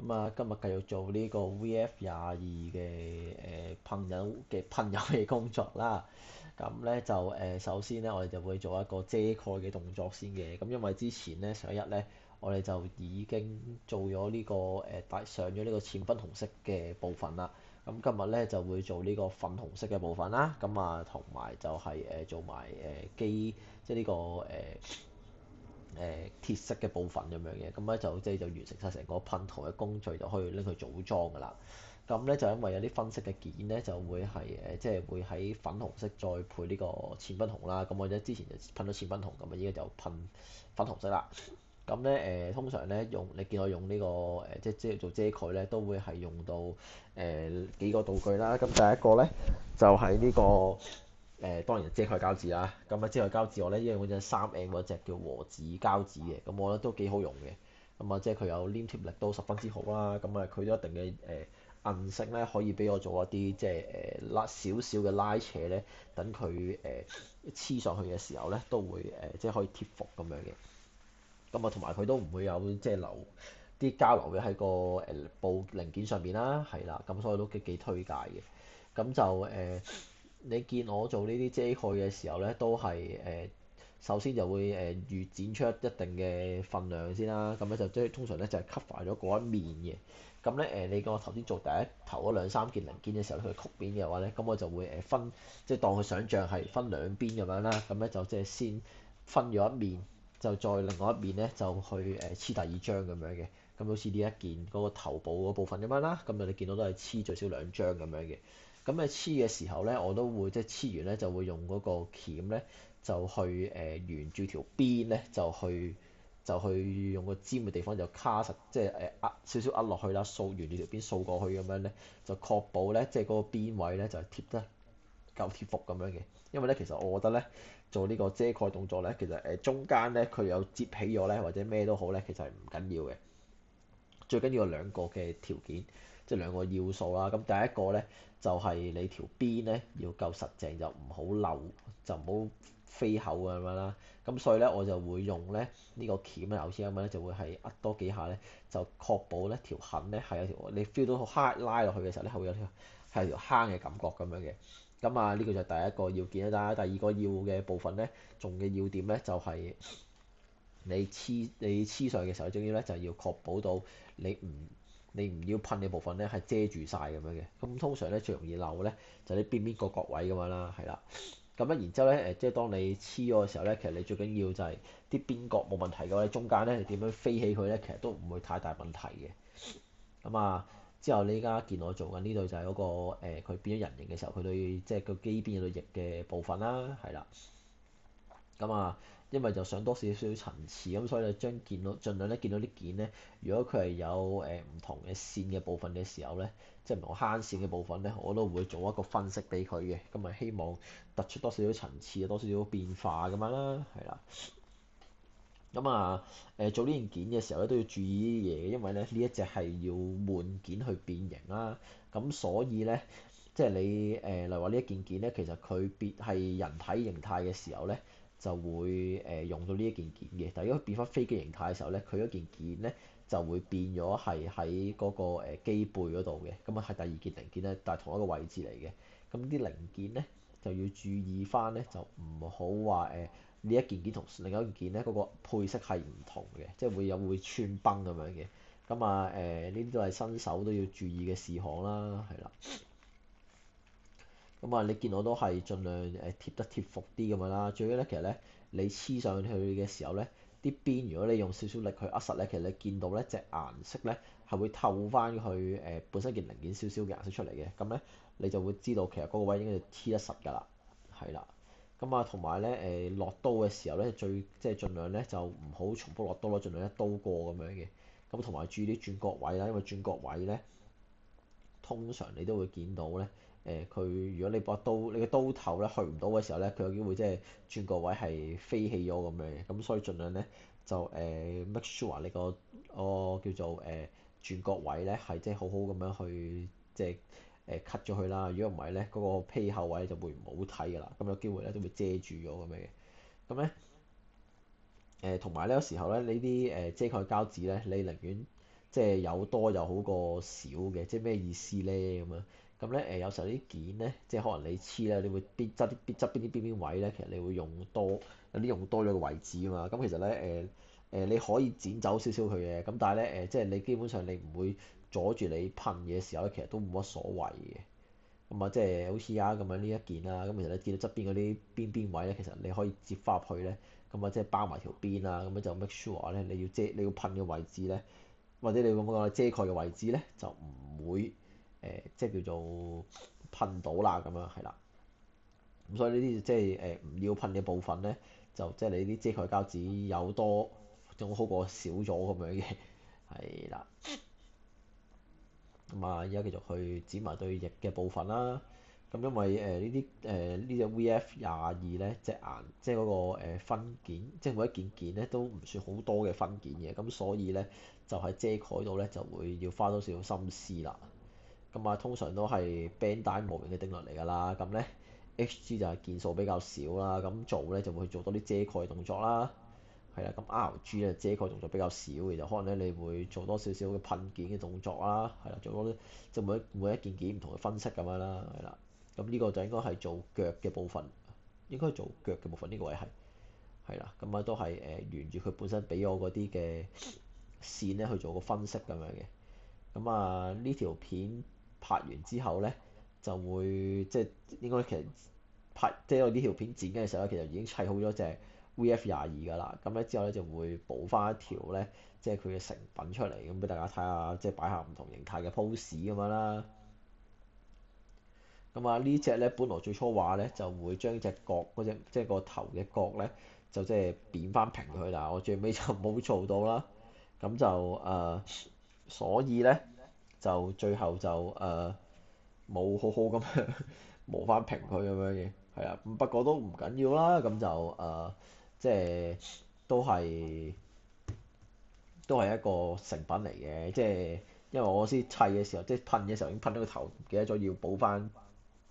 咁啊，今日繼續做呢個 VF22嘅噴油嘅工作啦。咁咧就首先咧，我哋就會做一個遮蓋嘅動作先嘅。咁因為之前咧上一日咧，我哋就已經做咗呢個上咗呢個淺粉紅色嘅部分啦。咁今日咧就會做呢個粉紅色嘅部分啦。咁啊，同埋就係做埋即係呢個鐵色嘅部分咁樣嘅，咁咧就完成晒成個噴塗嘅工序，就可以拎去組裝㗎啦。咁咧就因為有啲分色嘅件咧，就會係即係會喺粉紅色再配呢個淺粉紅啦。咁我哋之前就噴咗淺粉紅，咁啊依家就噴粉紅色啦。咁咧通常咧你見我用呢個即係做遮蓋咧，都會係用到幾個道具啦。咁第一個咧就係呢個。當然遮蓋膠紙啦，咁啊遮蓋膠紙我咧因為嗰隻 3M 嗰隻叫和紙膠紙嘅，咁我覺得都幾好用嘅。咁啊即係佢有黏貼力都十分之好啦，咁啊佢都一定嘅韌性咧，可以俾我做一啲即係拉少少嘅拉扯咧，等佢黐上去嘅時候咧都會即係可以貼服咁樣嘅。咁啊同埋佢都唔會有即係留啲膠留嘅喺個部零件上邊啦，係啦，咁所以都幾推介嘅。咁就你見我做呢啲遮蓋嘅時候咧，都係首先就會預剪出一定嘅份量先啦。咁咧就即係通常咧就係 cover 咗嗰一面嘅。咁咧你見我頭先做第一頭嗰兩三件零件嘅時候，佢曲邊嘅話咧，咁我就會分即係當佢想像係分兩邊咁樣啦。咁咧就即係先分咗一面，就再另外一面咧就去黐第二張咁樣嘅。咁好似呢一件嗰個頭部嗰部分咁樣啦。咁你見到都係黐最少兩張咁樣嘅。咁你黐嘅時候咧，我都會即係黐完咧就會用嗰個鉗咧就去沿住條邊咧就去用個尖嘅地方就卡實，即係少少壓落去啦，沿住條邊掃過去咁樣咧，就確保咧即係嗰個邊位咧就係貼得夠貼服咁樣嘅。因為咧其實我覺得咧做呢個遮蓋動作咧，其實中間咧佢有摺起咗咧或者咩都好咧，其實係唔緊要嘅。最緊要有兩個嘅條件，即係兩個要素啦。咁第一個咧就係你條邊咧要夠實淨，就唔好漏，就唔好飛口咁樣啦。咁所以咧我就會用咧呢個鉗咧，牛絲咁樣咧就會係壓多幾下咧，就確保咧條痕咧係有條你 feel 到揩拉落去嘅時候咧係會有條係有條坑嘅感覺咁樣嘅。咁啊呢個就係第一個要件啦。第二個要嘅部分咧，仲嘅要點咧就係你黐上去嘅時候，終於咧就要確保到你唔你唔要噴嘅部分咧係遮住晒咁樣嘅。咁通常咧最容易漏咧就係啲邊邊角角位咁樣啦，係啦。咁咧然之後咧即係當你黐咗嘅時候咧，其實你最緊要就係啲邊角冇問題嘅話，你中間咧你點樣飛起佢咧，其實都唔會太大問題嘅。咁啊，之後你依家見我做緊呢度就係嗰個佢變咗人形嘅時候，佢對即係個機邊有對翼嘅部分啦，係啦。咁啊，因為就想多少少層次，咁所以就將盡量咧見到啲件咧，如果佢係有唔同嘅線嘅部分嘅時候咧，即係唔同慳線嘅部分咧，我都會做一個分析俾佢嘅，咁咪希望突出多少少層次，多少少變化咁樣啦，係啦。咁啊做呢件件嘅時候咧都要注意啲嘢嘅，因為咧呢一隻係要換件去變形啦，咁所以咧即係你例如話呢一件件咧，其實佢變係人體形態嘅時候咧，就會用到呢一件件嘅。但係如果變翻飛機形態嘅時候咧，佢嗰件件咧就會變咗係喺嗰個機背嗰度嘅。咁啊係第二件零件咧，但係同一個位置嚟嘅。咁啲零件咧就要注意翻咧，就唔好話呢一件件同另一件件咧嗰個配色係唔同嘅，即係會穿崩咁樣嘅。咁啊呢啲都係新手都要注意嘅事項啦，係啦。咁啊，你見我都係盡量貼得貼服啲咁樣啦。最緊咧，其實咧你黐上去嘅時候咧，啲邊如果你用少少力去握實咧，其實你見到咧隻顏色咧係會透翻佢本身件零件少少嘅顏色出嚟嘅。咁咧你就會知道其實嗰個位應該就黐得實㗎啦，係啦。咁啊，同埋咧落刀嘅時候咧，即係盡量咧就唔好重複落刀啦，盡量一刀過咁樣嘅。咁同埋注意啲轉角位啦，因為轉角位咧通常你都會見到咧。佢如果你把刀你嘅刀頭咧去唔到嘅時候咧，佢有機會即係轉個位係飛起咗咁樣嘅。咁所以盡量咧就make sure 你個叫做轉角位咧係即係好好咁樣去即係cut 咗佢啦。如果唔係咧，嗰個披口位就會唔好睇㗎啦。咁有機會咧都會遮住咗咁樣嘅。咁咧同埋咧有時候咧呢啲遮蓋膠紙咧，你寧願即係有多又好過少嘅，即係咩意思咧咁樣？咁咧有時候啲件咧，即係可能你黐咧，你會側邊啲邊位咧，其實你會用多有啲用多咗個位置啊嘛。咁其實咧你可以剪走少少佢嘅，咁但係咧即係你基本上你唔會阻住你噴嘅時候咧，其實都冇乜所謂嘅。咁啊，即係好似而家咁樣呢一件啦，咁其實你見到側邊嗰啲邊位咧，其實你可以接翻入去咧，咁啊即係包埋條邊啦，咁樣就 make sure 咧你要噴嘅位置咧，或者你咁講遮蓋嘅位置咧，就唔會即係叫做噴到啦咁樣係啦。咁所以呢啲即係唔要噴嘅部分咧，就即係你啲遮蓋膠紙有多仲好過少咗咁樣嘅，係啦。咁啊，而家繼續去剪埋對翼嘅部分啦。咁因為呢隻 VF22咧，隻顏即係嗰個分件，即係每一件咧都唔算好多嘅分件嘅，咁所以咧就喺遮蓋度咧就會要花多少少心思啦。咁啊，通常都係 Bandai 模型嘅定律嚟㗎啦。咁咧 HG 就係件數比較少啦，咁做咧就會做多啲遮蓋動作啦。係啦，咁 RG 咧遮蓋動作比較少嘅，就可能咧你會做多少少嘅噴件嘅動作啦，係啦，做多啲即係每一件件唔同嘅分析咁樣啦，係啦。咁呢個就應該係做腳嘅部分，應該做腳嘅部分呢個位係啦，咁啊都係沿住佢本身俾我嗰啲嘅線咧去做個分析咁樣嘅。咁啊呢條片拍完之後咧，就會即係應該其實即係我呢條片剪嘅時候咧，其實已經砌好咗隻 VF22㗎啦。咁咧之後咧就會補翻一條咧，即係佢嘅成品出嚟，咁俾大家睇下，即係擺下唔同形態嘅 pose 咁樣啦。咁啊呢隻咧，本來最初話咧就會將隻角嗰隻即係個頭嘅角咧，就即係扁翻平佢，但係我最尾就冇做到啦。咁就所以咧就最後就冇好好咁樣磨翻平佢咁樣嘅，係啊。不過都唔緊要啦，咁就即係都係都係一個成品嚟嘅，即係因為我先砌嘅時候，即係噴嘅時候已經噴咗個頭，唔記得咗要補翻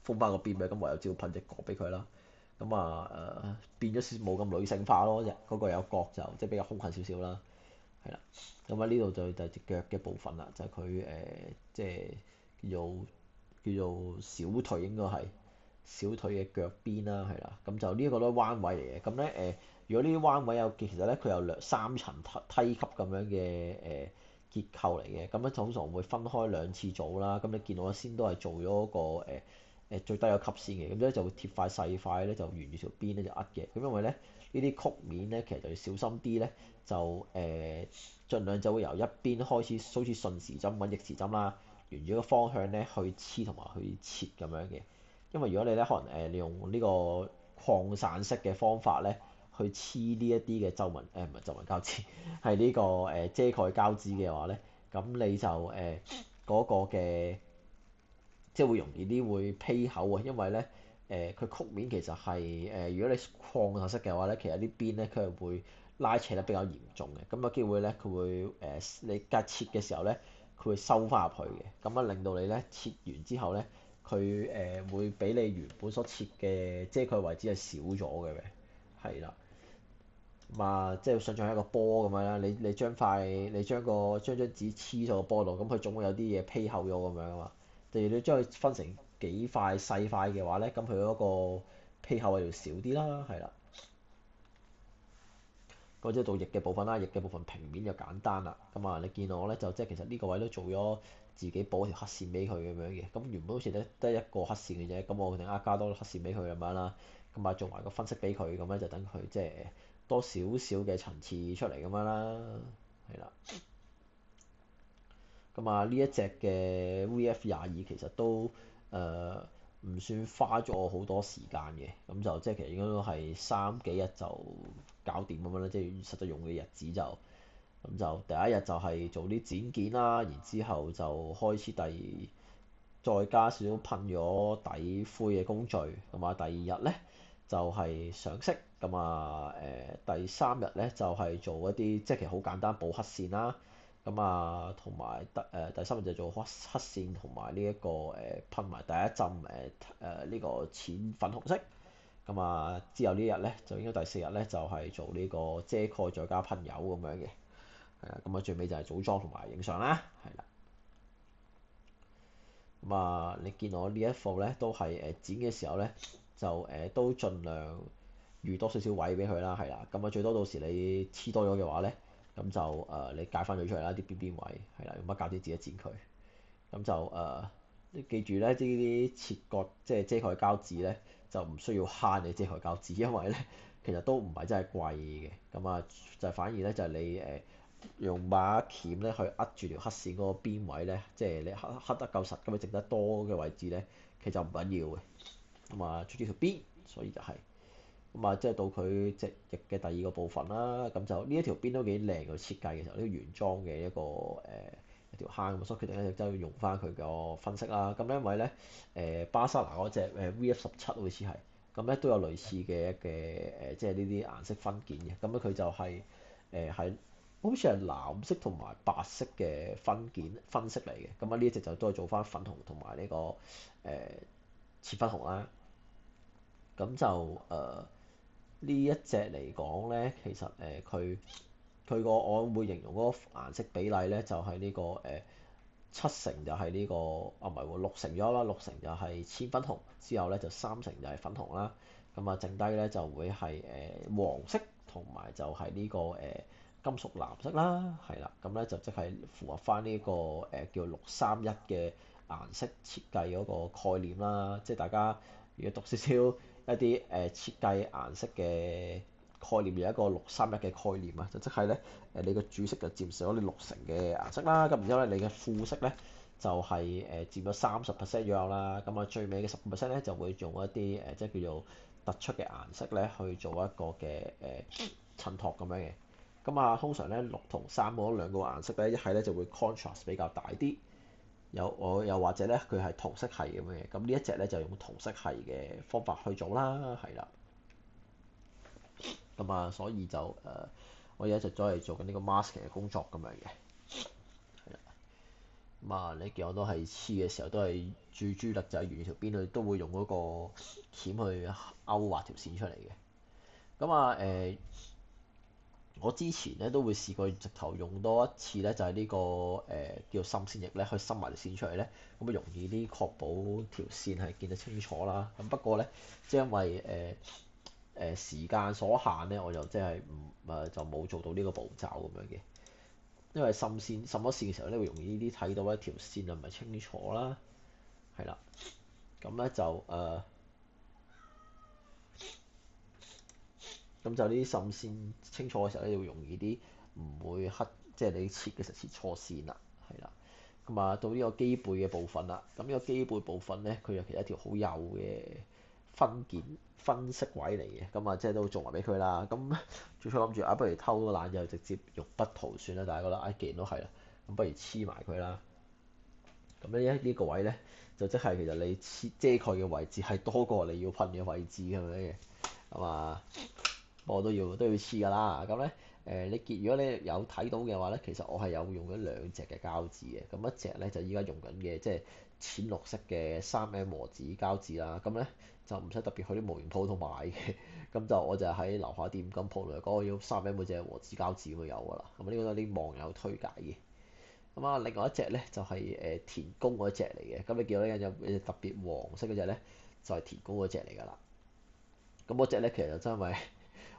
封翻個邊嘅，咁唯有照噴隻角俾佢啦。咁啊變咗冇咁女性化咯，嗰個有角就即係比較兇狠少少啦，係啦。咁啊呢度就隻腳嘅部分啦，就係佢即係叫做小腿應該係小腿嘅腳邊啦，係啦。咁就呢一個都係彎位嚟嘅。咁咧如果呢啲彎位有其實咧佢有三層梯級咁樣嘅結構嚟嘅。咁咧通常會分開兩次做啦。咁你見到我先都係做咗個最低個級先嘅。咁咧就會貼塊細塊咧，就沿住條邊咧就壓嘅。咁因為咧呢啲曲面咧其實就要小心啲咧，就盡量就會由一邊開始，好似順時針揾逆時針啦，沿住個方向咧去黐同埋去切咁樣嘅。因為如果你咧可能你用呢個擴散式嘅方法咧去黐呢一啲嘅皺紋唔係皺紋膠紙，係呢個遮蓋膠紙嘅話咧，咁你就嗰個嘅即係會容易啲會披口啊。因為咧佢曲面其實係如果你擴散式嘅話咧，其實呢邊咧佢係會拉扯得比較嚴重嘅。咁有機會咧佢會你隔切嘅時候咧，佢會收翻入去嘅，咁啊令到你咧切完之後咧，佢會比你原本所切嘅遮蓋位置係少咗嘅，係啦。咁啊，即係想像一個波咁樣啦，你將張紙黐咗個波度，咁佢總會有啲嘢披厚咗咁樣啊嘛。例如你將佢分成幾塊細塊嘅話咧，咁佢嗰個披厚係要少啲啦，係啦。嗰即係到翼嘅部分啦，翼嘅部分平面就簡單啦。咁啊，你見到我咧就即係其實呢個位都做咗自己補條黑線俾佢咁樣嘅。咁原本好似得一個黑線嘅啫，咁我決定加多黑線俾佢咁樣啦。咁啊，做埋個分析俾佢，咁咧就等佢即係多少少嘅層次出嚟咁樣啦，係啦。咁啊，呢一隻嘅 VF22其實都唔算花咗我好多時間嘅，咁就即係其實應該都係3、幾日就搞掂咁樣啦。即係實際用嘅日子就咁就第一日就係做啲剪件啦，然之後就開始再加少少噴咗底灰嘅工序，咁啊第二日咧就係上色，咁啊第三日咧就係做一啲即係其實好簡單補黑線啦。咁啊，同埋第三日就做黑線同埋呢一個噴埋第一浸呢個淺粉紅色。咁啊，之後呢日咧就應該第四日咧就係做呢個遮蓋再加噴油咁樣嘅。係啊，咁啊最尾就係組裝同埋影相啦，係啦。咁啊，你見我呢一副咧都係剪嘅時候咧，就都盡量預多少少位俾佢啦，係啦。咁啊最多到時你黐多咗嘅話咧，咁就你解翻佢出嚟啦，啲邊邊位係啦，用乜膠紙剪一剪佢。咁就你記住咧，呢啲切割即係遮蓋膠紙咧，就唔需要慳你遮蓋膠紙，因為咧其實都唔係真係貴嘅。咁啊就反而咧就係你用把鉗咧去扼住條黑線嗰個邊位咧，即係你刻得夠實咁樣整得多嘅位置咧，其實就唔緊要嘅。咁啊，捉住條邊，所以就係咁啊，即係到佢隻翼嘅第二個部分啦。咁就呢一條邊都幾靚嘅設計嘅時候，呢個原裝嘅一個一條坑咁，所以決定咧就真係用翻佢個分析啦。咁咧因為咧巴塞拿嗰隻VF17好似係咁咧都有類似嘅即係呢啲顏色分件嘅。咁咧佢就係好似係藍色同埋白色嘅分析嚟嘅。咁啊呢一隻就都係做翻粉紅同埋呢個切粉紅啦。咁就呢一隻嚟講咧，其實佢個我會形容嗰個顏色比例咧，就係呢個七成就係呢個唔係喎，六成咗啦，六成就係淺粉紅，之後咧就三成就係粉紅啦。咁啊，剩低咧就會係黃色同埋就係呢個金屬藍色啦，係啦。咁咧就即係符合翻呢個叫631嘅顏色設計嗰個概念啦。即係大家如果讀少少一啲設計顏色嘅概念，有一個631嘅概念啊，就即係咧你個主色就佔咗你六成嘅顏色啦，咁然之後咧你嘅副色咧就係佔咗30% 左右啦，咁啊最尾嘅10% 咧就會用一啲即係叫做突出嘅顏色咧去做一個嘅襯托咁樣嘅。咁啊通常咧綠同3嗰兩個顏色咧，一係咧就會 contrast 比較大啲。又或者咧，佢係同色系咁嘅，咁呢一隻咧就用同色系嘅方法去做啦，係啦。咁啊，所以就我而家就再嚟做緊呢個 mask 嘅工作咁樣嘅。係啦。咁啊，你見我都係黐嘅時候都係最主力就係沿條邊佢都會用嗰個鉗去勾畫條線出嚟嘅。咁啊我之前咧都會試過直頭用多一次咧，就係呢個叫做滲線液咧，去滲埋條線出嚟咧，咁啊容易啲確保條線係見得清楚啦。咁不過咧，即係因為時間所限咧，我就即係就冇做到呢個步驟咁樣嘅。因為滲咗線嘅時候咧，會容易啲睇到一條線啊唔係清楚啦，係啦。咁咧就咁就呢啲滲線清楚嘅時候咧，會容易啲，唔會即係你切嘅時候切錯線啦，係啦。咁啊，到呢個機背嘅部分啦，咁呢個機背部分咧，佢又其實一條好幼嘅分析位嚟嘅，咁啊即係都做埋俾佢啦。咁最初諗住不如偷個懶就直接用筆塗算啦，但係覺得既然都係啦，咁不如黐埋佢啦。咁咧呢個位咧，就即係其實你遮蓋嘅位置係多過你要噴嘅位置咁樣嘅，咁啊。我都要黐㗎啦，咁咧如果你有睇到嘅話咧，其實我係有用咗兩隻嘅膠紙嘅，咁一隻咧就依家用緊嘅，即係淺綠色嘅3M 和紙膠紙啦，咁咧就唔使特別去啲模型鋪度買嘅，咁我就喺樓下店咁鋪度講我要3M嗰隻和紙膠紙咁有㗎啦，咁呢個都係啲網友推介嘅。咁啊，另外一隻咧就係田工嗰隻嚟嘅，咁你見到呢有特別黃色嗰隻咧，就係田工嗰隻嚟㗎啦。咁嗰隻咧其實真係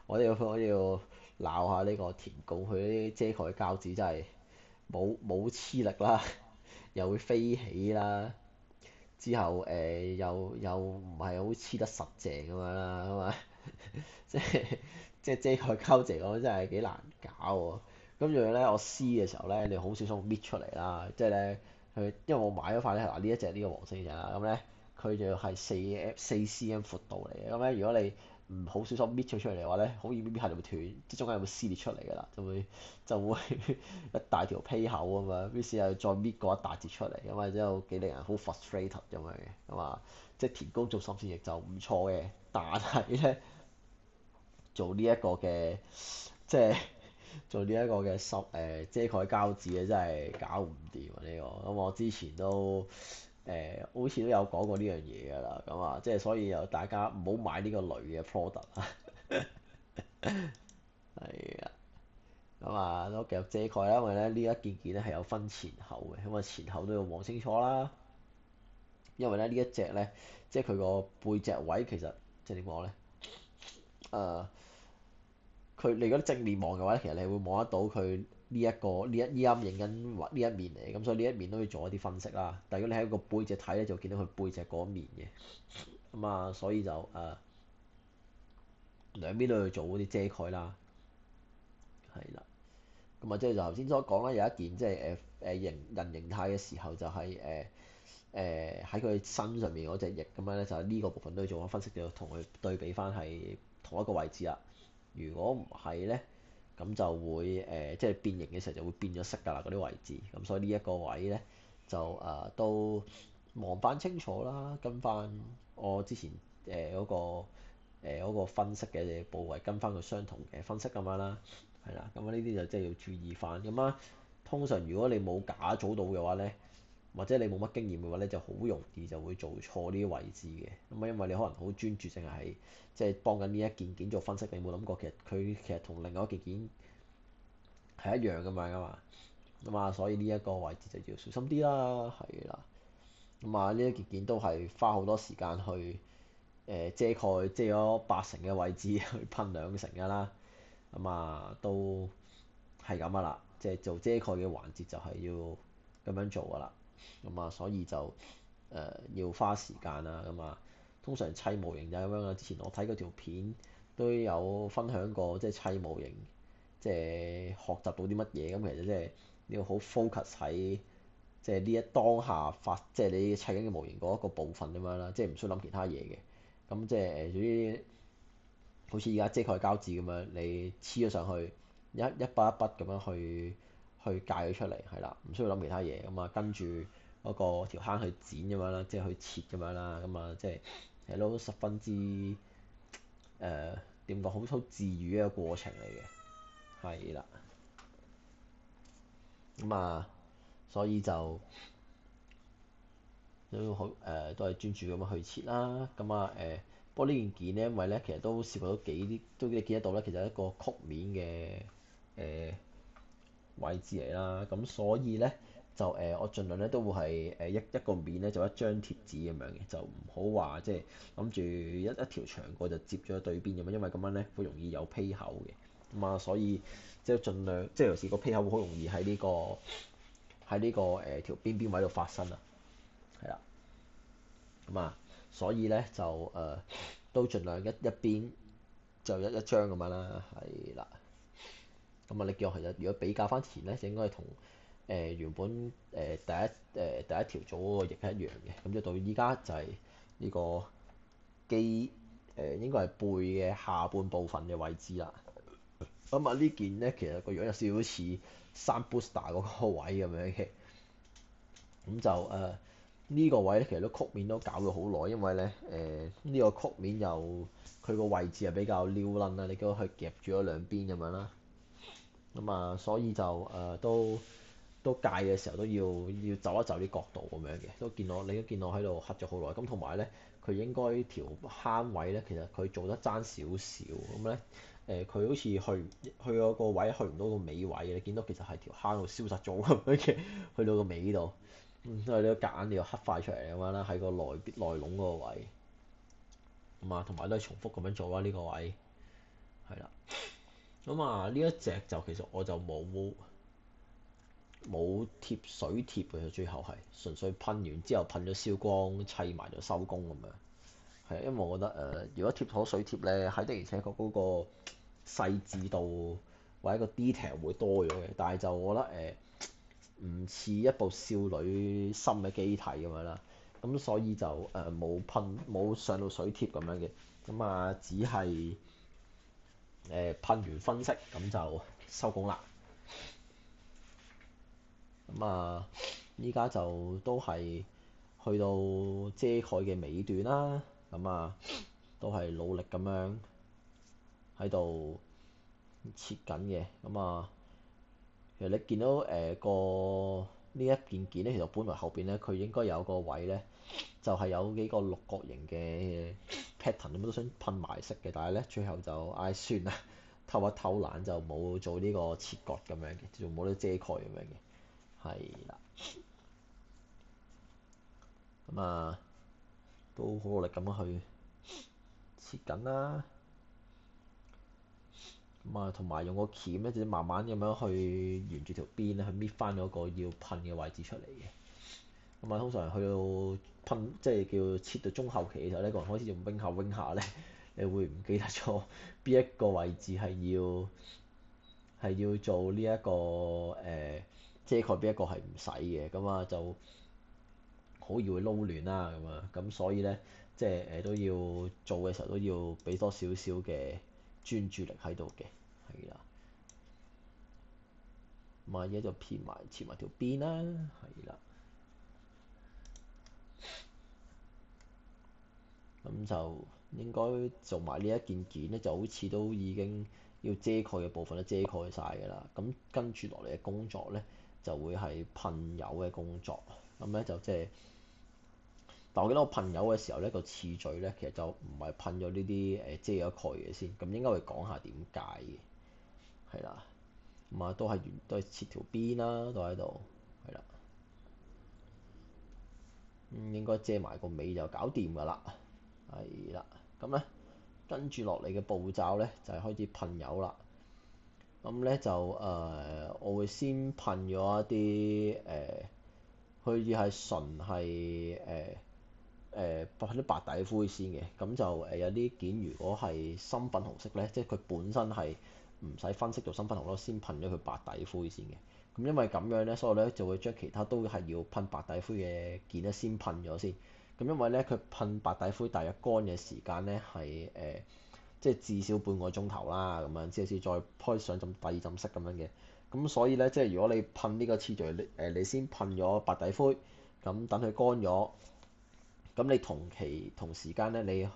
我要鬧下呢個田工，佢啲遮蓋膠紙真係冇黐力啦，又會飛起啦，之後又唔係好黐得實淨咁樣啦，咁啊即係遮蓋膠紙嚟講真係幾難搞喎。跟住咧我撕嘅時候咧，你好小心搣出嚟啦，即係咧因為我買咗塊咧，嗱呢個黃色嘅啦，咁咧佢就係4cm 闊度嚟嘅，咁咧如果你唔好小心搣咗出嚟嘅話咧，好易搣下就會斷，即中間會撕裂出嚟㗎啦，就會一大條披口啊嘛，於是又再搣過一大截出嚟，咁啊之後幾令人好 frustrated 咁樣嘅，咁啊即係田工做滲線液就唔錯嘅，但係咧做呢一個嘅即係做呢一個嘅遮蓋膠紙咧，真係搞唔掂啊呢個，咁我之前都好似都有講過呢樣嘢㗎啦，咁啊即係所以又大家唔好買呢個類嘅 product 啊，係啊，咁啊都繼續遮蓋啦，因為咧呢一件咧係有分前後嘅，咁啊前後都要望清楚啦。因為咧呢一隻咧，即係佢個背脊位其實即係點講咧？誒，你如果正面望嘅話咧，其實你會望得到佢呢一啱影緊呢一面嚟，咁所以呢一面都要做一啲分析啦。但係如果你喺個背脊睇咧，就見到佢背脊嗰一面嘅，咁啊，所以就兩邊都要做嗰啲遮蓋啦，係啦。咁啊，即係就頭先所講啦，有一件即係人形態嘅時候，就係喺佢身上面嗰隻翼咁樣咧，就係呢個部分都要做翻分析，就要同佢對比翻係同一個位置啦。如果唔係咧，咁就會即係變形嘅時候就會變咗色㗎啦，嗰啲位置。咁所以呢一個位咧就都望翻清楚啦，跟翻我之前嗰個分析嘅部位，跟翻佢相同嘅分析咁樣啦。係啦，咁啊呢啲就真係要注意翻。咁啊，通常如果你冇假組到嘅話咧，或者你冇乜經驗嘅話咧，就好容易就會做錯呢啲位置嘅。咁啊，因為你可能好專注，淨係即係幫緊呢一件件做分析，你冇諗過其實同另外一件件係一樣咁樣噶嘛。咁啊，所以呢一個位置就要小心啲啦。係啦，咁啊呢一件件都係花好多時間去遮蓋，遮咗80嘅位置去噴2成噶啦。咁啊，都係咁噶啦，即係做遮蓋嘅環節就係要咁樣做噶啦。咁啊，所以就要花時間啦。咁啊，通常砌模型就係咁樣啦。之前我睇嗰條片都有分享過，即係砌模型，即係學習到啲乜嘢。咁其實即係你要好 focus 喺即係呢一當下即係你砌緊嘅模型嗰一個部分咁樣啦，即係唔需要諗其他嘢嘅。咁即係總之好似而家遮蓋膠紙咁樣，你黐咗上去，一筆一筆咁樣去界咗出嚟，係啦，唔需要諗其他嘢。咁啊，跟住嗰個條坑去剪咁樣啦，即係去切咁樣啦。咁啊，即係其實都十分之點講，好治愈嘅一個過程嚟嘅，係啦。咁啊，所以就都好都係專注咁樣去切啦。咁啊不過呢件件咧，因為咧其實都涉及到都你見得到咧，其實係一個曲面嘅位置嚟啦。咁所以咧就我盡量咧都會係一個面咧就一張貼紙咁樣嘅，就唔好話即係諗住一條長過就接咗對邊咁樣，因為咁樣咧會容易有披口嘅。咁啊，所以即係盡量即係有時個披口會好容易喺呢個條邊邊位度發生啊，係啦。咁啊，所以咧就都盡量一邊就一張咁樣啦，係啦。咁啊，你叫我其實如果比較翻前咧，就應該係同原本第一條組嗰個翼係一樣嘅。咁就到依家就係呢個機應該係背嘅下半部分嘅位置啦。咁啊呢件咧其實個樣有少少似山 booster 嗰個位咁樣嘅。咁就呢個位咧，其實都曲面都搞咗好耐，因為咧呢個曲面又佢個位置係比較撩撚啦，你見到佢夾住咗兩邊咁樣啦。咁啊，所以就都界嘅時候都要就一就啲角度咁樣嘅，你都見我喺度刻咗好耐。咁同埋咧，佢應該條坑位咧，其實佢做得爭少少咁咧。佢好似去嗰個位去唔到個尾位嘅，你見到其實係條坑度消失咗咁樣嘅，去到個尾度。所以你都夾硬你要刻塊出嚟咁樣啦，喺個內籠嗰個位。咁啊，同埋都係重複咁樣做啦，呢個位係啦。咁啊，呢一隻就其實我就冇貼水貼嘅，最後係純粹噴完之後噴咗燒光，砌埋就收工咁樣。係因為我覺得如果貼咗水貼咧，喺的而且確嗰個細緻度或者個 detail 會多咗嘅，但係就我覺得唔似一部少女心嘅機體咁樣啦。咁所以就冇上到水貼咁樣嘅。咁啊，只係噴完分析咁就收工啦。咁啊，依家就都係去到遮蓋嘅尾段啦。咁啊，都係努力咁樣喺度切緊嘅。咁啊，其實你見到呢一件件咧，其實本來後邊咧佢應該有個位咧，就係有幾個六角形嘅 pattern 咁都想噴埋色嘅，但係咧最後就唉算啦，偷一偷懶就冇做呢個切割咁樣嘅，就冇得遮蓋咁樣嘅，係啦。咁啊，都好努力咁去切緊啦。咁啊，同埋用個鉗咧，就慢慢咁樣去沿住條邊咧，去搣翻嗰個要噴嘅位置出嚟嘅。咁啊，通常去到噴，即係叫切到中後期嘅時候咧，個人開始用wing 下咧，你會唔記得咗邊一個位置係要做呢、一個遮蓋，邊一個係唔使嘅。咁啊就好易會撈亂啦咁啊，咁所以咧即係都要做嘅時候都要俾多少少嘅專注力喺度嘅，係啦。咁啊，而家就切埋條邊啦，係啦。咁就應該做埋呢一件咧，就好似都已經要遮蓋嘅部分都遮蓋晒㗎啦。咁跟住落嚟嘅工作咧，就會係噴油嘅工作。咁咧就即係，但我記得我噴油嘅時候咧，個次序咧其實就唔係噴咗呢啲遮咗蓋嘅先。咁應該會講下點解嘅，係啦。咁啊都係切條邊啦，都喺度，係啦。應該遮埋個尾就搞掂㗎啦，係啦。咁咧跟住落嚟嘅步驟咧就係開始噴油啦。咁咧就我會先噴咗一啲佢似係純係噴啲白底灰先嘅。咁就有啲件如果係深粉紅色咧，即係佢本身係唔使分析做深粉紅咯，先噴咗佢白底灰先嘅。咁因為咁樣咧，所以我咧就會將其他都係要噴白底灰嘅件咧先噴咗先。咁因為咧佢噴白底灰大約乾嘅時間咧係即係至少半個鐘頭啦，咁樣之後先再開上浸第二浸色咁樣嘅。咁所以咧，即係如果你噴呢個次序，你先噴咗白底灰，咁等佢乾咗，咁你同時間咧，你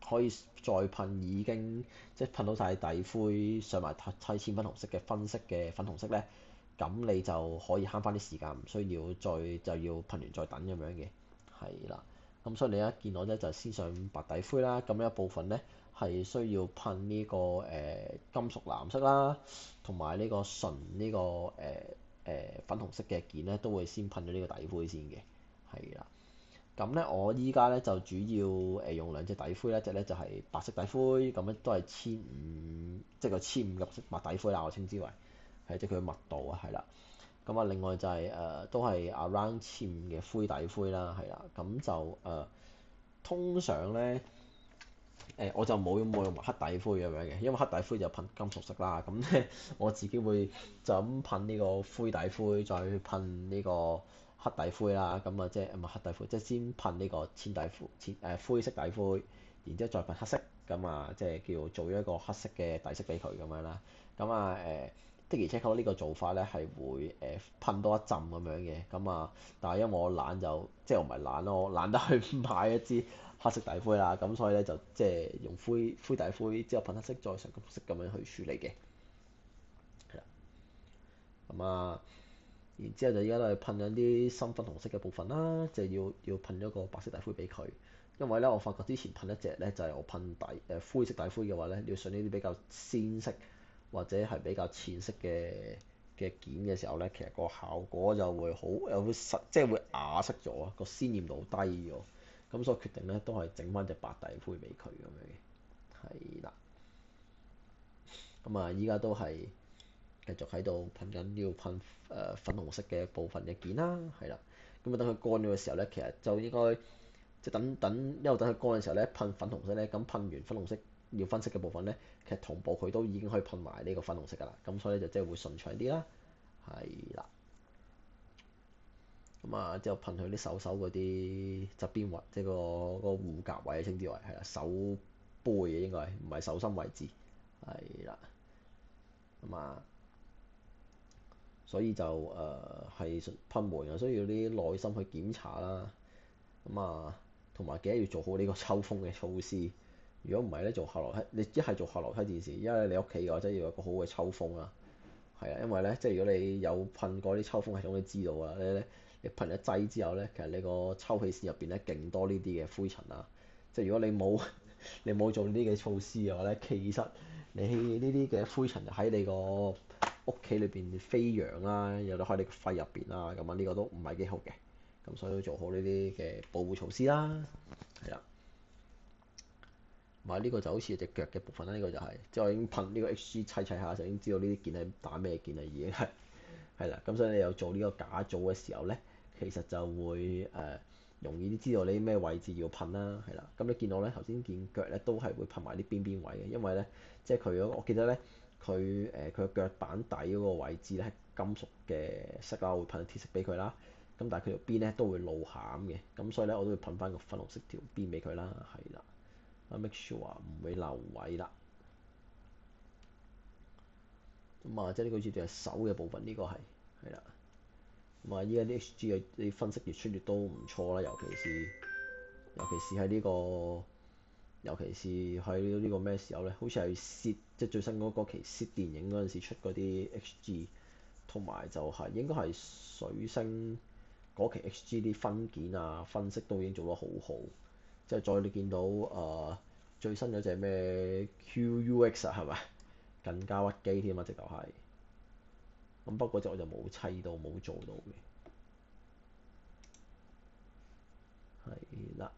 可以再噴已經即係噴到晒底灰上埋砌淺粉紅色嘅分色嘅粉紅色咧，咁你就可以慳翻啲時間，唔需要就要噴完再等咁樣嘅，係啦。咁所以你一見我咧就先上白底灰啦，咁有一部分咧係需要噴呢個金屬藍色啦，同埋呢個純呢個粉紅色嘅件咧都會先噴咗呢個底灰先嘅，係啦。咁咧，我依家咧就主要用兩隻底灰，一隻咧就係白色底灰，咁咧都係1500，即係個1500嘅白底灰啦，我稱之為係即係佢嘅密度啊，係啦。咁啊，另外就係都係 around 1500嘅灰底灰啦，係啦。咁就通常咧我就冇用黑底灰咁樣嘅，因為黑底灰就噴金屬色啦。咁咧我自己會就咁噴呢個灰底灰，再噴呢個黑底灰啦。咁啊即係唔係黑底灰，即係先噴呢個淺底灰、灰色底灰，然之後再噴黑色。咁啊即係叫做一個黑色嘅底色俾佢咁樣啦。咁啊的而且確呢個做法咧係會噴多一浸咁樣嘅。咁啊但係因為我懶就即係我唔係懶咯，我懶得去買一支黑色底灰啦，咁所以咧就即係用灰底灰之後噴黑色再上金色咁樣去處理嘅，係啦。咁啊，然之後就而家都係噴緊啲深粉紅色嘅部分啦，就要噴咗個白色底灰俾佢。因為咧我發覺之前噴一隻咧就係我噴灰色底灰嘅話咧，要上呢啲比較鮮色或者係比較淺色嘅件嘅時候咧，其實個效果就會好又會即係會啞色咗啊，個鮮豔度低咗。咁所以決定咧都係整翻隻白底灰俾佢咁樣嘅，係啦。咁啊，依家都係繼續喺度噴緊，要噴粉紅色嘅部分嘅件啦，係啦。咁啊，等佢乾咗嘅時候咧，其實就應該即係一路等佢乾嘅時候咧，噴粉紅色咧，咁噴完粉紅色要分色嘅部分咧，其實同步佢都已經可以噴埋呢個粉紅色㗎啦。咁所以就即係會順暢啲啦，係啦。咁啊，之後噴佢啲手嗰啲側邊位，即係個護甲位稱之為係啦，手背嘅應該係，唔係手心位置，係啦。咁啊，所以就係噴門又需要啲耐心去檢查啦。咁啊，同埋記得要做好呢個抽風嘅措施。如果唔係咧，做後樓梯，你一係做後樓梯電視，因為你屋企嘅話，真係要有個好嘅抽風啊。係啊，因為咧，即係如果你有噴過啲抽風系統，你知道啊，你噴一劑之後咧，其實你個抽氣扇入邊咧勁多呢啲嘅灰塵啊。即係如果你冇做呢啲嘅措施嘅話咧，其實你呢啲嘅灰塵就喺你個屋企裏邊飛揚啦，有得喺你個肺入邊啦，咁啊呢個都唔係幾好嘅。咁所以要做好呢啲嘅保護措施啦，係啦。同埋呢個就好似隻腳嘅部分啦，呢個就係即係我已經噴呢個 HG 砌下就已經知道呢啲件係打咩件啦，已經係啦。咁所以你有做呢個假組嘅時候咧，其實就會容易啲知道你咩位置要噴啦，係啦。咁你見到咧頭先件腳咧都係會噴埋啲邊邊位嘅，因為咧即係佢我記得咧佢個腳板底嗰個位置咧係金屬嘅色啦，會噴鐵色俾佢啦。咁但係佢條邊咧都會露餡嘅，咁所以咧我都會噴翻個粉紅色條邊俾佢啦，係啦。make sure 唔會漏位啦。咁啊，即係呢個好似就係手嘅部分，呢個係啦。咁啊，依家啲 HG 嘅啲分析越出越都唔錯啦，尤其是喺呢個，尤其是喺呢個咩時候咧？好似係 SEED 即係最新嗰期 SEED 電影嗰陣時出嗰啲 HG，同埋就係應該係水星嗰期 HG 啲分件啊分析都已經做得好好。即係再你見到最新嗰隻咩 QUX 啊，係咪更加屈機添啊？直頭係咁，不過隻我就冇砌到冇做到嘅，係啦。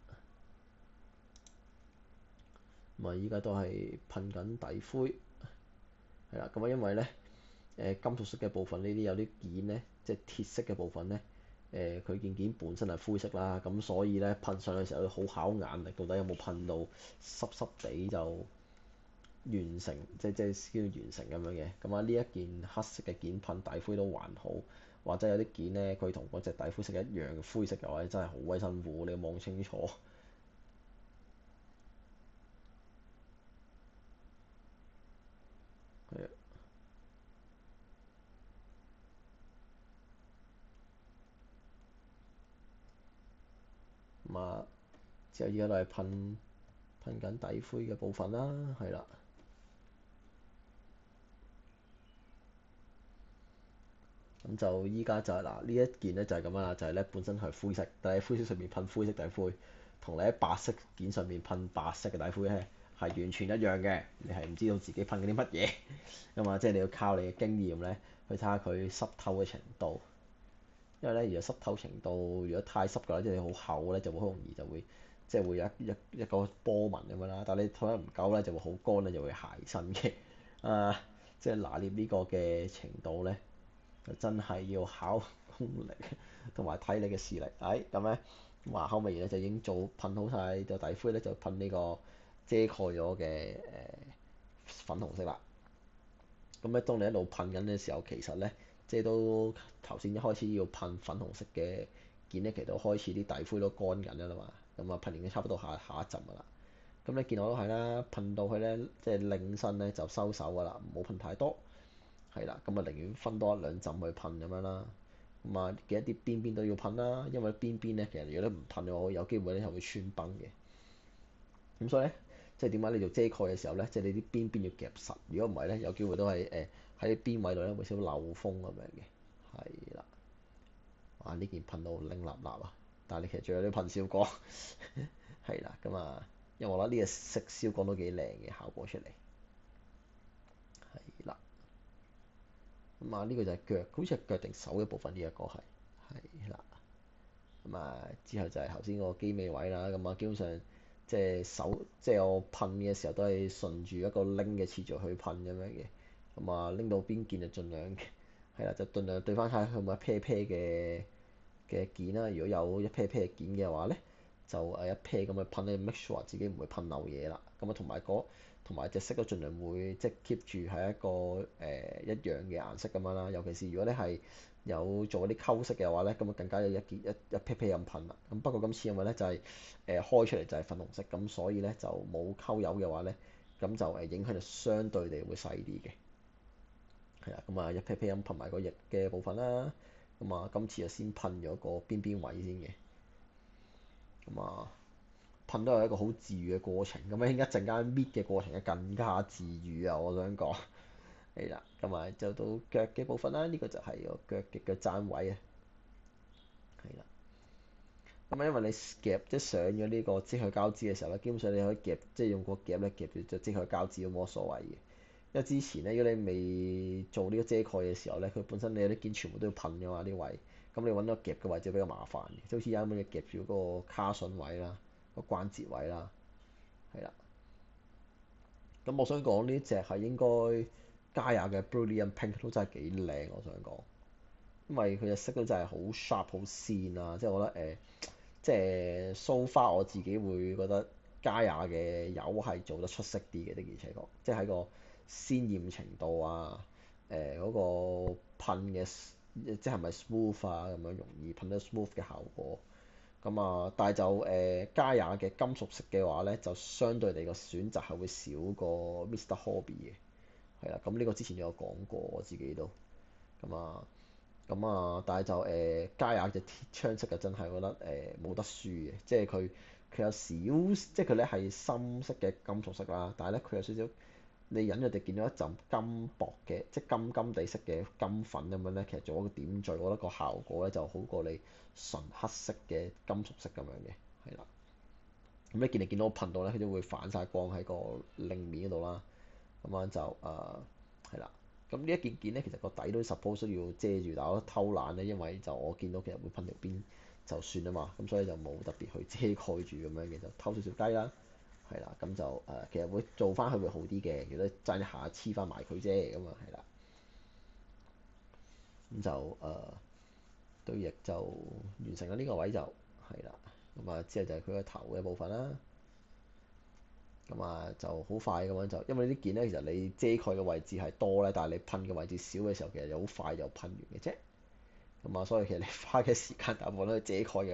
咁啊，依家都係噴緊底灰，係啦。咁啊，因為咧金屬色嘅部分呢啲有啲件咧，即係鐵色嘅部分咧，佢件本身係灰色啦，咁所以咧噴上去嘅時候好考眼力，到底有冇噴到濕濕地就完成，即叫完成咁樣嘅。咁啊，呢一件黑色嘅件噴底灰都還好，或者有啲件咧佢同嗰隻底灰色一樣灰色嘅話，真係好鬼辛苦，你要望清楚。係啊，咁啊之後依家都係噴緊底灰嘅部分啦，係啦。咁就依家就係嗱呢一件咧就係咁樣啦，就係咧本身係灰色，但係灰色上面噴灰色底灰，同你喺白色件上面噴白色嘅底灰咧係完全一樣嘅，你係唔知道自己噴緊啲乜嘢㗎嘛，即係你要靠你嘅經驗咧去睇下佢濕透嘅程度，因為咧如果濕透程度如果太濕嘅話，即係好厚咧就會好容易就會即係會有一個波紋咁樣啦，但係你睇得唔夠咧就會好乾咧就會鞋身嘅，啊即係拿捏呢個嘅程度咧。就真係要考功力同埋體力嘅視力。咁咧，話後尾咧就已經做噴好晒個底灰咧，就噴呢個遮蓋咗嘅粉紅色啦。咁咧，當你一路噴緊嘅時候，其實咧即係都頭先一開始要噴粉紅色嘅件咧，其實都開始啲底灰都乾緊㗎啦嘛。咁啊，噴完嘅差唔多下一陣㗎啦。咁你見我都係啦，噴到佢咧即係擰身咧就收手㗎啦，唔好噴太多。係啦，咁啊寧願分多一兩浸去噴咁樣啦。咁啊記得啲邊邊都要噴啦，因為邊邊咧其實如果你唔噴嘅話，有機會咧係會穿崩嘅。咁所以咧，即係點解你做遮蓋嘅時候咧，即係你啲邊邊要夾實，如果唔係咧，有機會都係喺啲邊位度咧會少少漏風咁樣嘅。係啦，哇！呢件噴到拎立立啊，但係你其實仲有啲噴燒光。係啦，咁啊，因為我覺得呢個色燒光都幾靚嘅效果出嚟。係啦。咁啊，呢個就係腳，好似係腳定手嘅部分，呢一個係啦。咁啊，之後就係頭先個機尾位啦。咁啊，基本上即係手，即係我噴嘅時候都係順住一個拎嘅次序去噴咁樣嘅。咁啊，拎到邊件就盡量係啦，就盡量對翻睇下佢有冇一 pair pair 嘅件啦。如果有一 pair pair 件嘅話咧，就一 pair 咁去噴咧，make sure 自己唔會噴漏嘢啦。咁啊，同埋隻色都盡量會即係 keep 住係一個一樣嘅顏色咁樣啦。尤其是如果你係有做啲溝色嘅話咧，咁啊更加有一 pair pair 咁噴啦。咁不過今次因為咧就係開出嚟就係粉紅色，咁所以咧就冇溝油嘅話咧，咁就影響就相對地會細啲嘅。係啦，咁啊一 pair pair 咁噴埋個翼嘅部分啦。咁啊今次就先噴咗個邊邊位先嘅。咁啊〜噴都係一個好治愈嘅過程，咁樣一陣間搣嘅過程咧更加治愈啊！我想講係啦，咁啊就到腳嘅部分啦，呢個就係個腳嘅腳踭位啊，係啦。咁啊，因為你夾即係上咗呢個遮蓋膠紙嘅時候咧，基本上你可以夾即係用個夾咧夾住隻遮蓋膠紙都冇乜所謂嘅。因為之前咧，如果你未做呢個遮蓋嘅時候咧，佢本身你有啲件全部都要噴噶嘛啲位，咁你揾到夾嘅位置比較麻煩嘅，即係好似啱啱你夾住嗰個卡榫位啦，個關節位啦，係啦。咁我想講呢隻係應該嘉雅嘅 Brilliant Pink 都真係幾靚，我想講，因為佢嘅色都真係好 sharp 好鮮啊，即係我覺得即係 so far 我自己會覺得嘉雅嘅油係做得出色啲嘅，的而且確，即係喺個鮮豔程度啊，嗰個噴嘅即係咪 smooth 啊咁樣容易噴得 smooth 嘅效果。咁啊，但係就嘉雅嘅金屬色嘅話咧，就相對地個選擇係會少過 Mr. Hobby 嘅，係啦。咁呢個之前都有講過，我自己都咁啊。但係就嘉雅嘅鐵槍色就真係覺得冇得輸嘅，即係佢有少，即係佢咧係深色嘅金屬色啦，但係咧佢有少少你隱約地見到一陣金箔嘅，即係金金地色嘅金粉咁樣咧，其實做一個點綴，我覺得個效果咧就好過你純黑色嘅金屬色咁樣嘅，係啦。咁你見到我噴到咧，佢都會反晒光喺個另面嗰度啦。咁樣就係啦。咁呢一件咧，其實個底都 suppose 要遮住，但我偷懶咧，因為就我見到其實會噴條邊就算啊嘛，咁所以就冇特別去遮蓋住咁樣嘅，就偷少少雞啦，係啦，咁就其實會做翻佢會好啲嘅，如果爭一下黐翻埋佢啫，咁啊係啦，咁就對翼就完成咗呢個位就係啦，咁啊之後就係佢個頭嘅部分啦。咁啊就好快咁樣就，因為呢件咧其實你遮蓋嘅位置係多咧，但係你噴嘅位置少嘅時候，其實就好快就噴完嘅啫。咁啊，所以其實你花嘅時間大部分都係遮蓋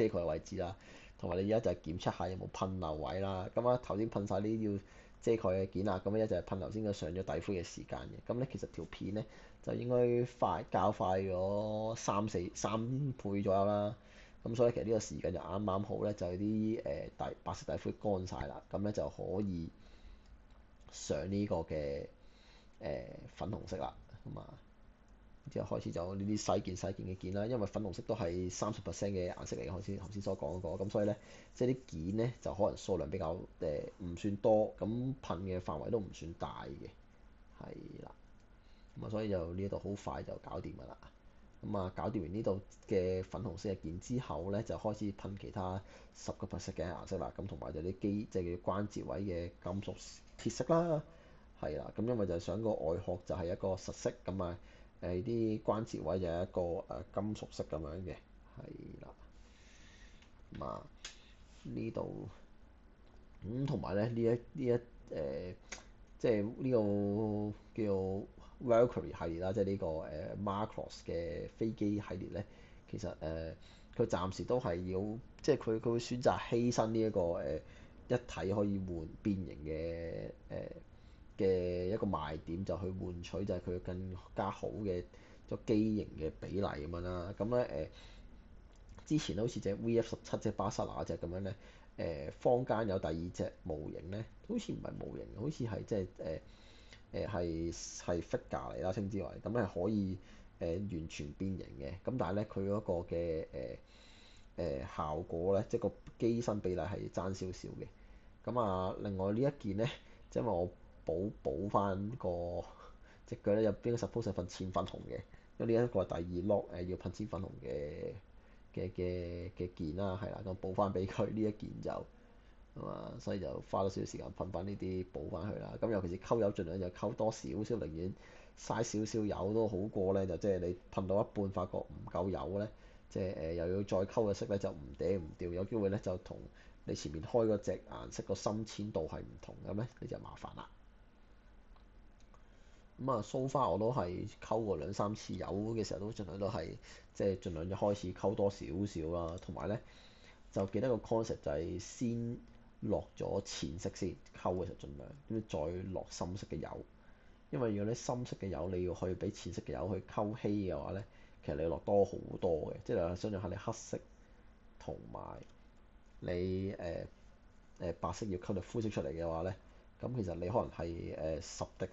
嘅位置啦，同埋你而家就係檢測下有冇噴漏位啦。咁啊頭先噴晒呢啲要遮蓋嘅件啦，咁咧就係噴頭先個上咗底灰嘅時間嘅。咁咧其實條片咧就應該較快咗三倍左右啦。咁所以其實呢個時間就啱啱好咧，就係啲白色底灰乾晒啦，咁咧就可以上呢個嘅粉紅色啦。咁啊〜之後開始就呢啲細件嘅件啦，因為粉紅色都係30% 嘅顏色嚟嘅，頭先所講過，咁所以咧，即係啲件咧就可能數量比較唔算多，咁噴嘅範圍都唔算大嘅，係啦，咁啊所以就呢度好快就搞掂㗎啦，咁啊搞掂完呢度嘅粉紅色嘅件之後咧，就開始噴其他10% 嘅顏色啦，咁同埋就啲即係叫關節位嘅金屬鐵色啦。係啦，咁因為就係想個外殼就係一個實色，咁啊啲關節位就係一個金屬色咁樣嘅，係啦，咁啊呢度咁同埋咧即係呢個叫 Valkyrie 系列啦，即係呢個Macross 嘅飛機系列咧，其實佢暫時都係要，即係佢會選擇犧牲呢一個一體可以換變形嘅一個賣點，就去換取就係佢更加好嘅個機型嘅比例咁樣啦。咁咧之前好似隻 VF17隻巴塞拿隻咁樣咧，坊間有第二隻模型咧，好似唔係模型，好似係即係係 figure 嚟啦，稱之為咁係可以完全變形嘅。咁但係咧佢嗰個嘅效果咧，即係個機身比例係爭少少嘅。咁啊，另外呢一件咧，即係因為我補翻個隻腳咧，入邊 suppose 係噴淺粉紅嘅，因為呢一個係第二 lock 要噴淺粉紅嘅件啦，係啦，咁補翻俾佢呢一件就咁啊，所以就花咗少少時間噴翻呢啲補翻去啦。咁尤其是溝油，盡量就溝多少少，寧願嘥少少油都好過咧，就即係你噴到一半發覺唔夠油咧，即係又要再溝嘅色咧就唔嗲唔掉，有機會咧就同你前面開嗰隻顏色個深淺度係唔同嘅咧，你就麻煩啦。咁啊，so far 我都係溝過兩三次油嘅時候，都盡量都係即係盡量一開始溝多少少啦，同埋咧就記得個 concept 就係先落咗淺色先溝嘅時候盡量，跟住再落深色嘅油。因為如果你深色嘅油你要去俾淺色嘅油去溝稀嘅話咧，其實你要落多好多嘅，即係想像下你黑色同埋你白色要溝到灰色出嚟嘅話咧，咁其實你可能係10滴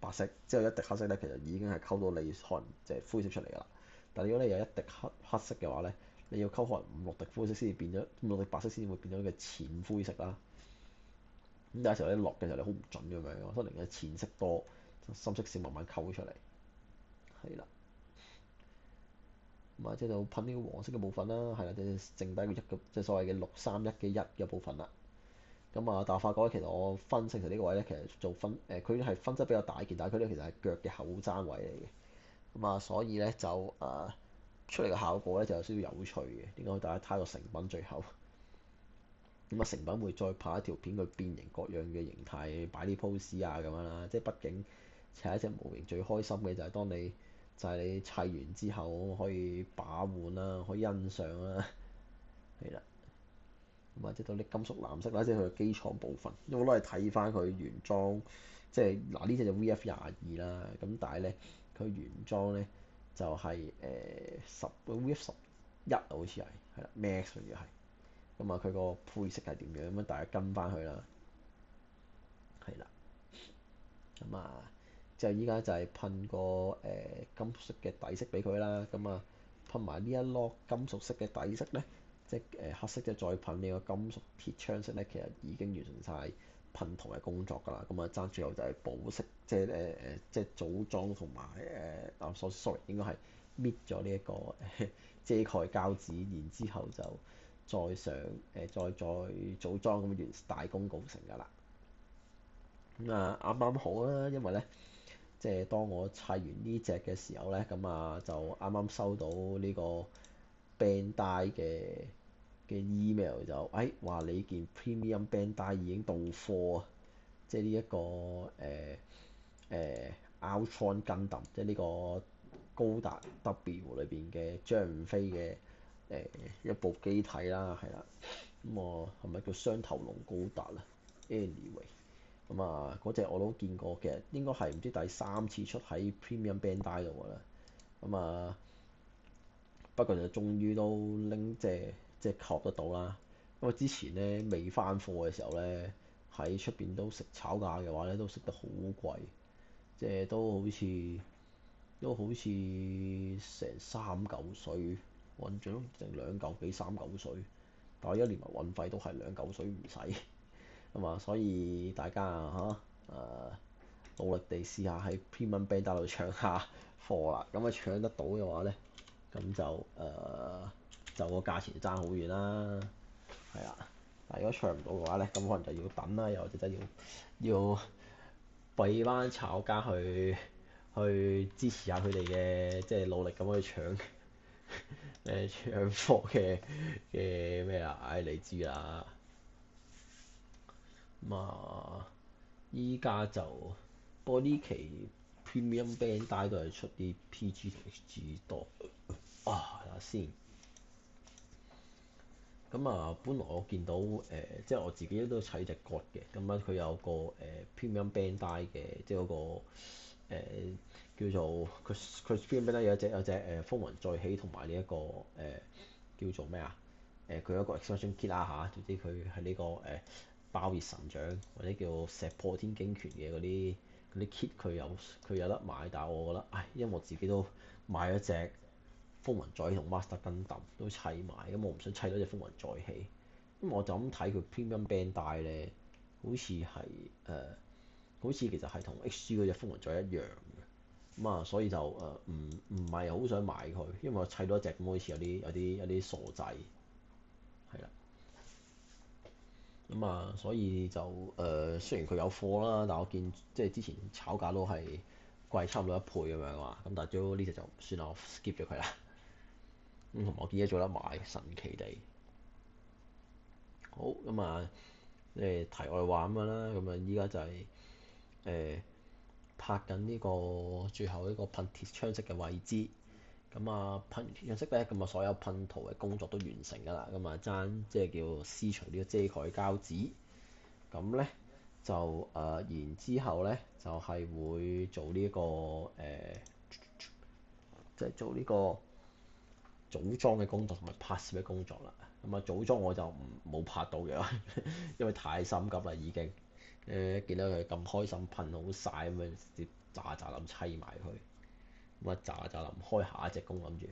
白色之後一滴黑色咧，其實已經係溝到你可能即係灰色出嚟㗎啦。但係如果你有一滴黑色嘅話咧，你要溝可能5、6滴灰色先至變咗，5、6滴白色先至會變咗嘅淺灰色啦。咁有時候咧落嘅時候你好唔準咁樣，可能嘅淺色多，深色少慢慢溝出嚟，係啦。咁啊，即係就噴呢個黃色嘅部分啦，係啦，即係剩低個一嘅，即係所謂嘅631嘅一嘅部分啦。咁啊，但我發覺咧，其實我分成呢個位咧，其實做分佢係分得比較大件，但係佢咧其實係腳嘅後踭位嚟嘅。咁啊，所以咧就出嚟嘅效果咧就有少少有趣嘅。點解大家睇個成品最後？咁啊，成品會再拍一條片，佢變形各樣嘅形態，擺啲 pose 啊咁樣啦。即係畢竟砌一隻模型最開心嘅就係當你砌完之後可以把玩啦，可以欣賞啦，係啦。咁啊，即到啲金屬藍色啦，即係佢嘅基礎部分。因為我攞嚟睇翻佢原裝，即係嗱呢隻就 VF22啦。咁但係咧，佢原裝咧就係VF11好似係啦，Max 好似係。咁啊，佢個配色係點樣咁啊？大家跟翻去啦，係啦。咁啊，就依家就係噴個金屬嘅底色俾佢啦。咁啊，噴埋呢一粒金屬色嘅底色咧，即係黑色，即係再噴呢個金屬鐵槍色咧，其實已經完成晒噴塗嘅工作㗎啦。咁啊，爭最後就係補色，即係即係組裝同埋sorry 應該係搣咗呢一個遮蓋膠紙，然之後就再上再組裝咁完大功告成㗎啦。咁啊，啱啱好啦，因為咧，即係當我砌完呢隻嘅時候咧，咁啊就啱啱收到呢個 Bandai 嘅 email 就話你件 Premium Bandai 已經到貨啊！即係呢一個Outrun Gundam，即係呢個高達 W 裏邊嘅張五飛嘅一部機體啦，係啦。咁我係咪叫雙頭龍高達啊？Anyway。咁啊，嗰隻我都見過，其實應該係唔知第3次出喺 Premium Bandai 度㗎啦。咁啊，不過就終於都拎即係購得到啦。因為之前咧未翻貨嘅時候咧，喺出邊都食炒價嘅話咧，都食得好貴，即係都好似成3嚿水，運咗成2嚿幾3嚿水，但係一連埋運費都係2嚿水唔使。咁啊，所以大家努力地試下喺 Premium Bandai 度搶下貨啦。咁啊搶得到嘅話咧，咁就個價錢爭好遠啦，係啦。但係如果搶唔到嘅話咧，咁可能就要等啦，又或者真係要俾班炒家去支持下佢哋嘅，即係努力咁去搶貨嘅咩啊？唉，你知啦。咁啊，依家就不過呢期 Premium Bandai 都係出啲 PG 同 HG 多啊。睇下先。咁啊，本來我見到即係我自己都砌隻角嘅。咁樣佢有個Premium Bandai 嘅，即係嗰個叫做佢 Premium Bandai 有隻風雲再起同埋呢一個叫做咩啊？佢有一個 Expansion Kit 啦嚇，總之佢係呢個爆熱神掌或者叫石破天驚拳嘅嗰啲 kit，佢有得買，但係我覺得因為我自己都買咗隻風雲再起同 Master Gundam 都砌埋，咁我唔想砌多隻風雲再起，因為我就咁睇佢 Premium Bandai 咧，好似係好似其實係同 HG 嗰隻風雲再一樣嘅，咁啊所以就唔係好想買佢，因為我砌多隻咁好似有啲傻仔，係啦。咁啊，所以就雖然佢有貨啦，但我見即係之前炒價都係貴差唔多1倍咁樣嘛。咁但係最後呢隻就算啦，我 skip 咗佢啦。咁同埋我見嘢做得買，神奇地。好咁啊，題外話咁樣啦。咁啊，依家就係拍緊呢個最後一個噴鐵槍色嘅位置。咁啊，噴完鐵槍色咧，咁啊所有噴塗嘅工作都完成㗎啦。咁啊爭即係叫撕除呢個遮蓋膠紙。咁咧就然之後咧就係會做呢個即係做呢個組裝嘅工作同埋拍攝嘅工作啦。咁啊組裝我就冇拍到嘅，因為太心急啦已經。見到佢咁開心噴好晒咁樣，直接喳喳冧砌埋佢。咁啊喳喳冧開下一隻工諗住。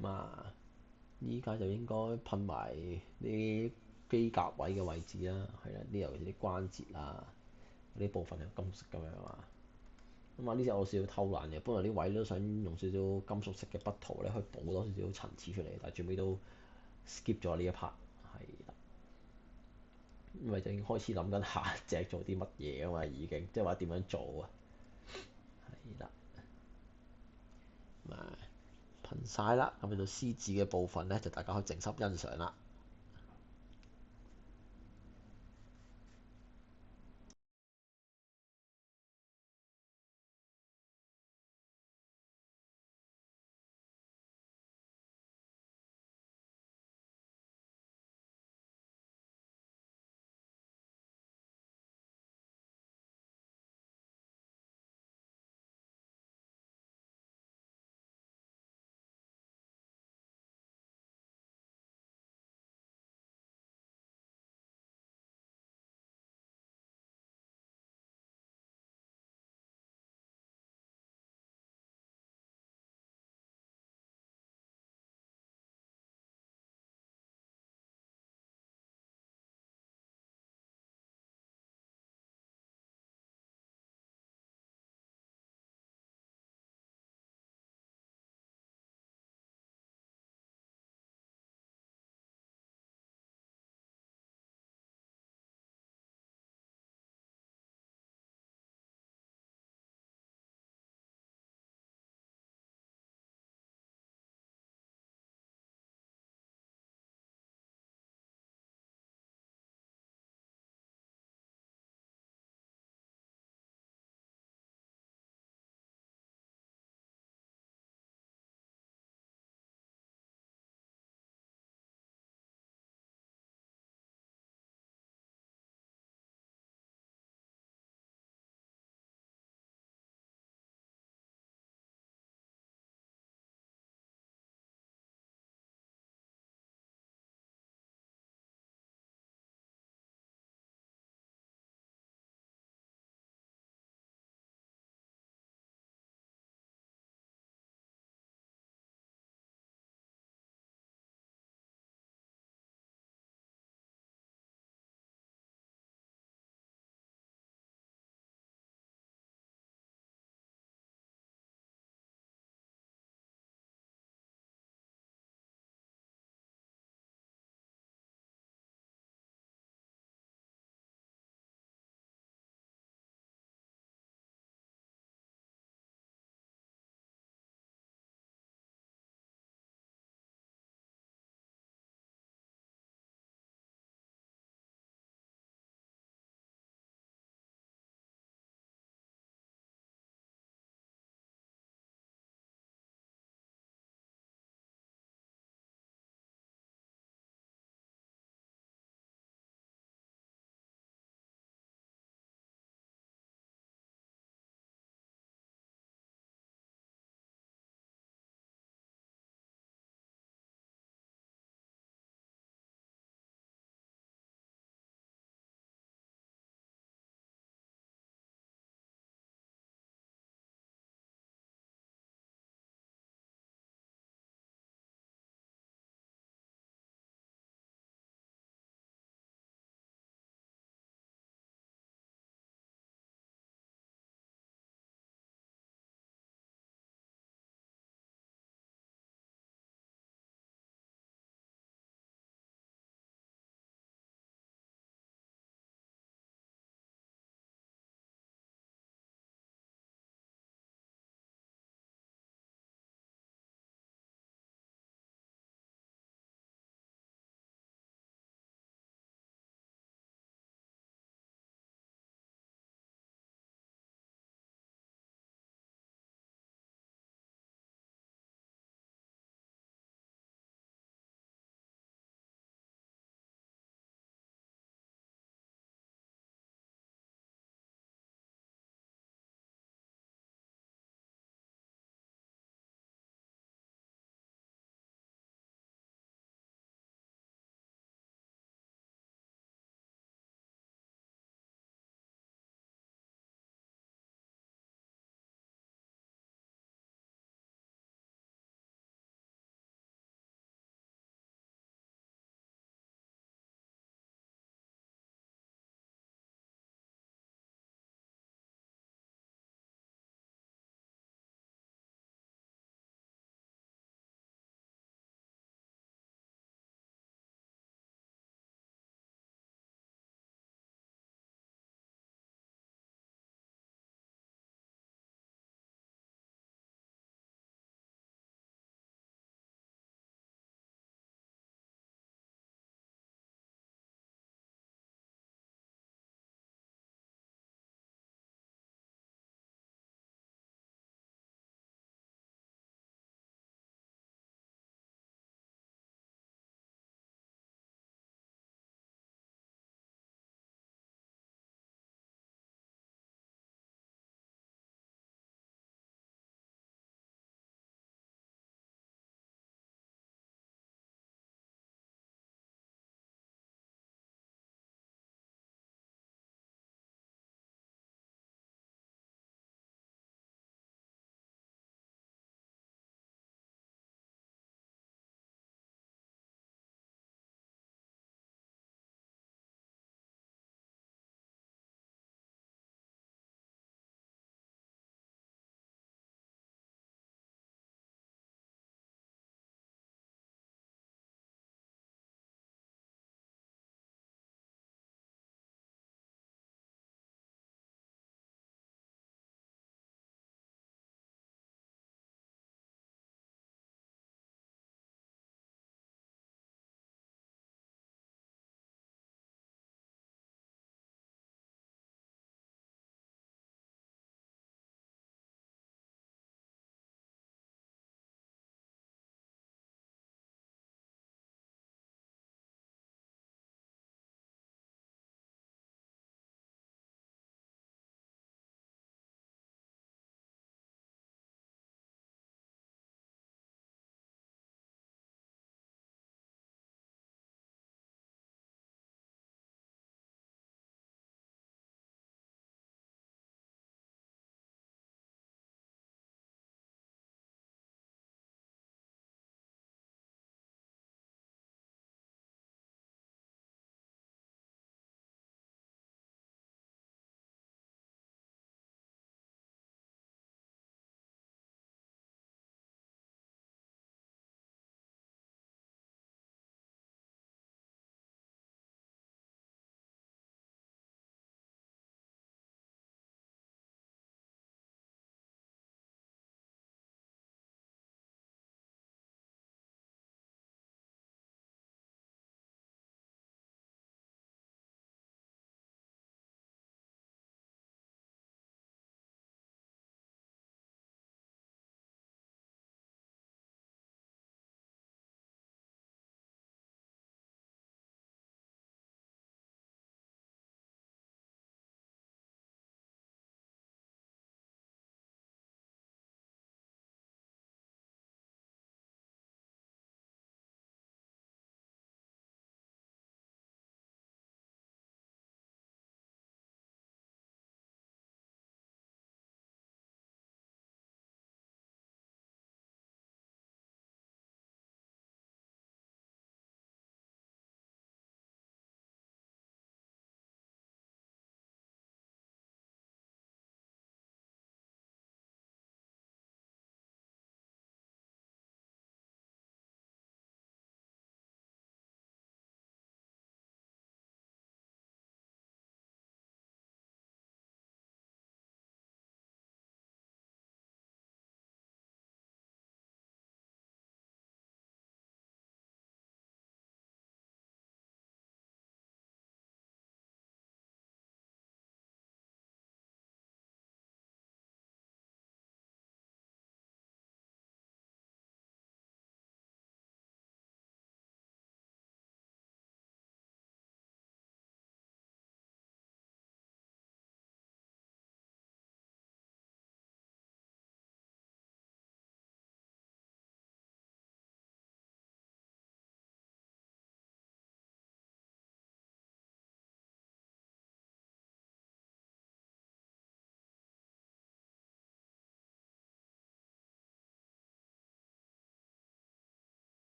咁啊依家就應該噴埋啲機甲位嘅位置啦，係啦，呢尤其是啲關節啊嗰啲部分係金屬色咁樣啊。咁啊呢隻我少少偷懶嘅，本來啲位都想用少少金屬色嘅筆塗咧去補多少少層次出嚟，但係最尾都 skip 咗呢一 part，係啦。因為就已經開始諗緊下一隻做啲乜嘢啊嘛，已經即係話點樣做啊，係啦。咁啊噴晒啦，咁去到獅子嘅部分咧，就大家可以靜心欣賞啦。